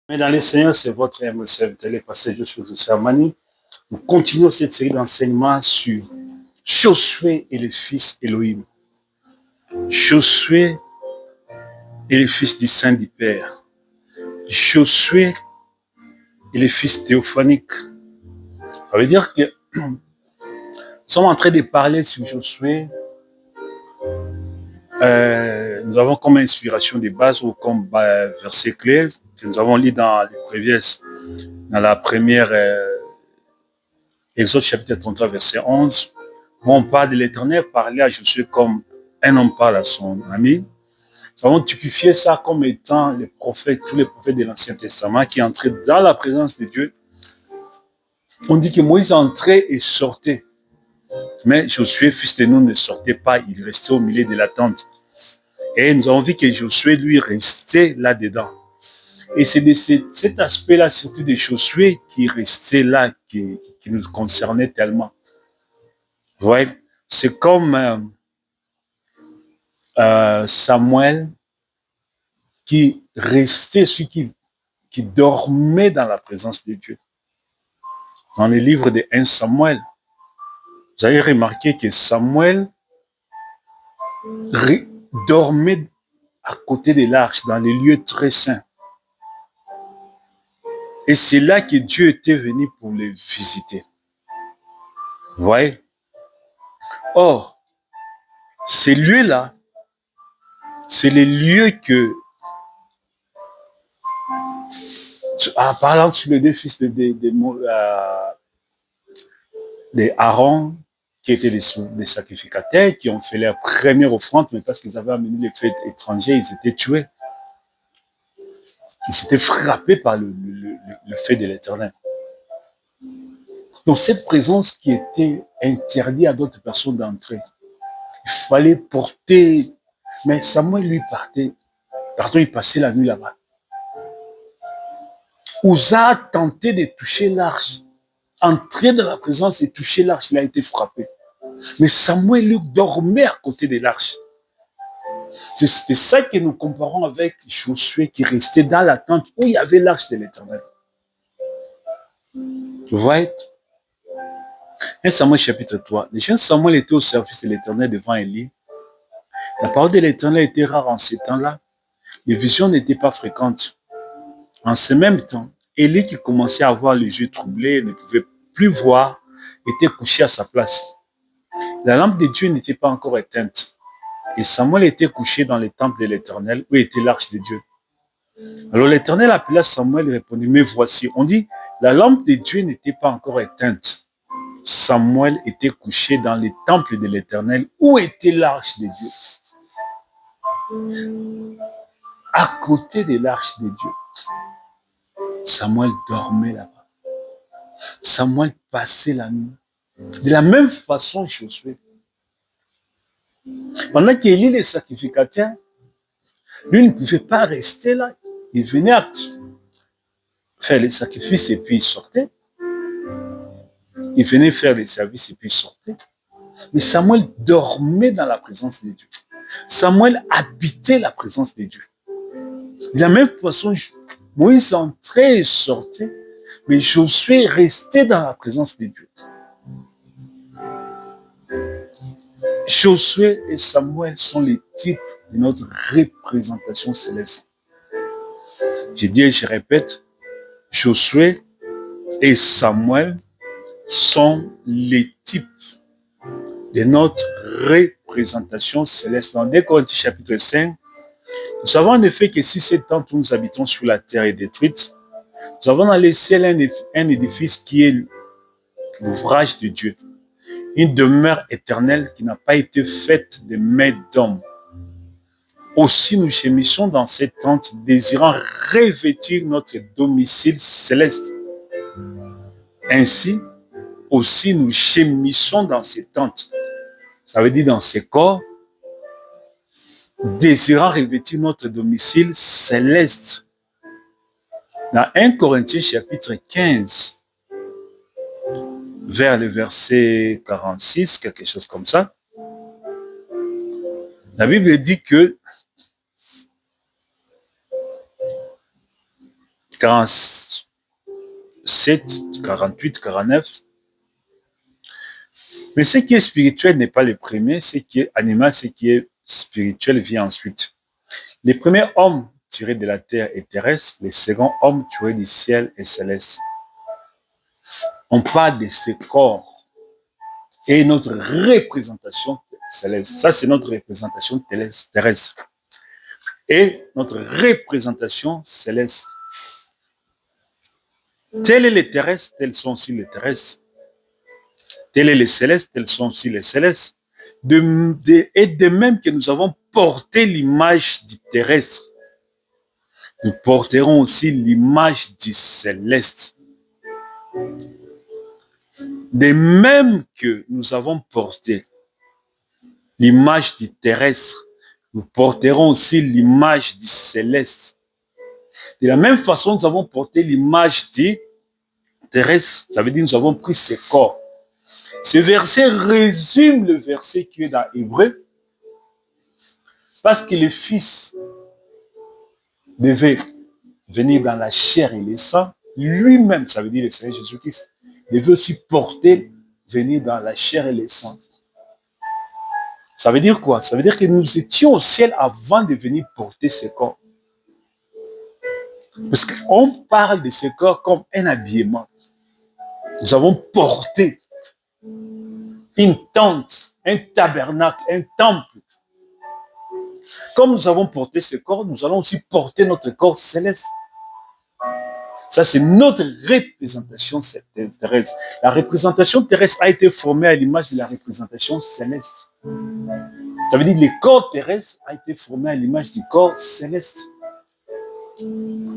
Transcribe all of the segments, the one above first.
Mais dans les Seigneurs, c'est votre aime serviteur, les passés, je suis José Amani. Nous continuons cette série d'enseignements sur Josué et le fils Elohim. Josué et le fils du Saint du Père. Josué et le fils théophanique. Ça veut dire que nous sommes en train de parler sur Josué. Nous avons comme inspiration des bases ou comme verset clé que nous avons lu dans les prévieuses, dans la première Exode chapitre 33, verset 11, où on parle de l'Éternel parler à Josué comme un homme parle à son ami. Nous avons typifié ça comme étant les prophètes, tous les prophètes de l'Ancien Testament qui entraient dans la présence de Dieu. On dit que Moïse entrait et sortait. Mais Josué, fils de Nun, ne sortait pas, il restait au milieu de la tente. Et nous avons vu que Josué, lui, restait là-dedans. Et c'est de cet aspect-là, surtout de Josué, qui restait là, qui nous concernait tellement. Vous voyez, c'est comme Samuel qui restait, celui qui dormait dans la présence de Dieu. Dans les livres de 1 Samuel, vous avez remarqué que Samuel dormait à côté de l'arche, dans les lieux très saints. Et c'est là que Dieu était venu pour les visiter. Vous voyez? Or, ces lieux-là, c'est les lieux que, en parlant sur les deux fils de Aaron, qui étaient des sacrificateurs, qui ont fait leur première offrande, mais parce qu'ils avaient amené les fêtes étrangers, ils étaient tués. Ils étaient frappés par le fait de l'Éternel. Donc cette présence qui était interdite à d'autres personnes d'entrer, il fallait porter, mais Samuel lui il passait la nuit là-bas. Uza a tenté de toucher l'arche, entrer dans la présence et toucher l'arche, il a été frappé. Mais Samuel lui dormait à côté de l'arche. C'est ça que nous comparons avec Josué qui restait dans la tente où il y avait l'arche de l'Éternel. Vous voyez? 1 Samuel chapitre 3. Le jeune Samuel était au service de l'Éternel devant Élie. La parole de l'Éternel était rare en ces temps-là. Les visions n'étaient pas fréquentes. En ce même temps, Élie qui commençait à avoir les yeux troublés, ne pouvait plus voir, était couché à sa place. La lampe de Dieu n'était pas encore éteinte. Et Samuel était couché dans le temple de l'Éternel où était l'arche de Dieu. Alors l'Éternel appela Samuel et répondit, mais voici, on dit, la lampe de Dieu n'était pas encore éteinte. Samuel était couché dans le temple de l'Éternel où était l'arche de Dieu. À côté de l'arche de Dieu. Samuel dormait là-bas. Samuel passait la nuit. De la même façon, Josué. Pendant qu'Élie, le sacrificateur, lui ne pouvait pas rester là. Il venait faire les sacrifices et puis il sortait. Il venait faire les services et puis il sortait. Mais Samuel dormait dans la présence de Dieu. Samuel habitait la présence de Dieu. De la même façon, Moïse entrait et sortait, mais Josué restait dans la présence de Dieu. Josué et Samuel sont les types de notre représentation céleste. Je dis et je répète, Josué et Samuel sont les types de notre représentation céleste. Dans 2 Corinthiens chapitre 5, nous savons en effet que si cette tente où nous habitons sur la terre est détruite, nous avons dans les ciels un édifice qui est l'ouvrage de Dieu, une demeure éternelle qui n'a pas été faite de mains d'hommes. Aussi nous gémissons dans cette tente, désirant revêtir notre domicile céleste. Ainsi, aussi nous gémissons dans ces tentes. Ça veut dire dans ces corps, désirant revêtir notre domicile céleste. Dans 1 Corinthiens chapitre 15, vers le verset 46, quelque chose comme ça, la Bible dit que 47, 48, 49. Mais ce qui est spirituel n'est pas le premier, ce qui est animal, ce qui est spirituel vient ensuite. Les premiers hommes tirés de la terre et terrestre, les seconds hommes tirés du ciel et céleste. On parle de ce corps et notre représentation céleste. Ça, c'est notre représentation terrestre. Et notre représentation céleste. Tels est les terrestres, tels sont aussi les terrestres. Tels est les célestes, tels sont aussi les célestes. Et de même que nous avons porté l'image du terrestre, nous porterons aussi l'image du céleste. De même que nous avons porté l'image du terrestre, nous porterons aussi l'image du céleste. De la même façon, nous avons porté l'image du terrestre. Ça veut dire que nous avons pris ce corps. Ce verset résume le verset qui est dans Hébreu, parce que le Fils devait venir dans la chair et le sang. Lui-même, ça veut dire le Seigneur Jésus-Christ, devait aussi porter, venir dans la chair et le sang. Ça veut dire quoi? Ça veut dire que nous étions au ciel avant de venir porter ce corps. Parce qu'on parle de ce corps comme un habillement. Nous avons porté une tente, un tabernacle, un temple. Comme nous avons porté ce corps, nous allons aussi porter notre corps céleste. Ça, c'est notre représentation terrestre. La représentation terrestre a été formée à l'image de la représentation céleste. Ça veut dire que le corps terrestre a été formé à l'image du corps céleste.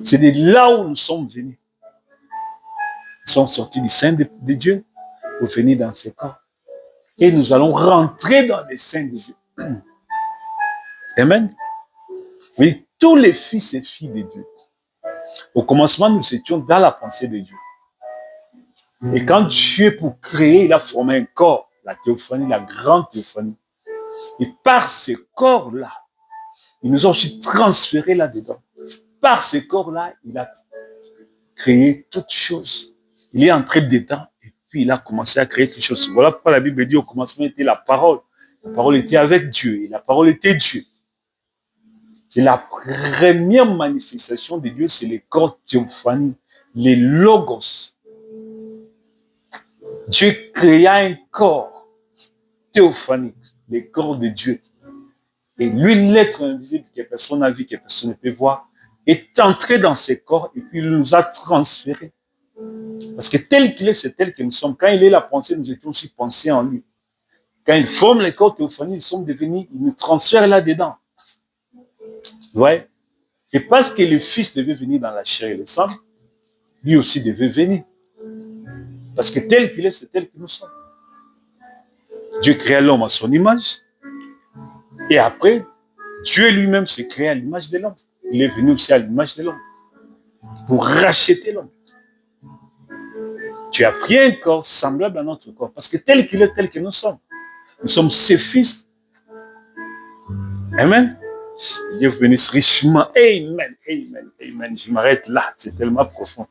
C'est de là où nous sommes venus. Nous sommes sortis du sein de Dieu pour venir dans ce corps. Et nous allons rentrer dans le sein de Dieu. Amen. Oui, tous les fils et filles de Dieu. Au commencement, nous étions dans la pensée de Dieu. Et quand Dieu, pour créer, il a formé un corps, la théophanie, la grande théophanie. Et par ce corps-là, il nous a aussi transféré là-dedans. Par ce corps-là, il a créé toutes choses. Il est entré dedans et puis il a commencé à créer toutes choses. Voilà pourquoi la Bible dit au commencement était la parole. La parole était avec Dieu et la parole était Dieu. C'est la première manifestation de Dieu, c'est le corps théophanie, les logos. Dieu créa un corps théophanique, le corps de Dieu. Et lui, l'être invisible que personne n'a vu, que personne ne peut voir, est entré dans ce corps et puis il nous a transférés. Parce que tel qu'il est, c'est tel que nous sommes. Quand il est la pensée, nous étions aussi pensés en lui. Quand il forme le corps théophanique, nous sommes devenus, il nous transfère là-dedans. Ouais. Et parce que le Fils devait venir dans la chair et le sang, lui aussi devait venir. Parce que tel qu'il est, c'est tel que nous sommes. Dieu créa l'homme à son image. Et après, Dieu lui-même s'est créé à l'image de l'homme. Il est venu aussi à l'image de l'homme. Pour racheter l'homme. Tu as pris un corps semblable à notre corps. Parce que tel qu'il est, tel que nous sommes. Nous sommes ses fils. Amen. Dieu vous bénisse richement. Amen. Amen. Amen. Je m'arrête là. C'est tellement profond.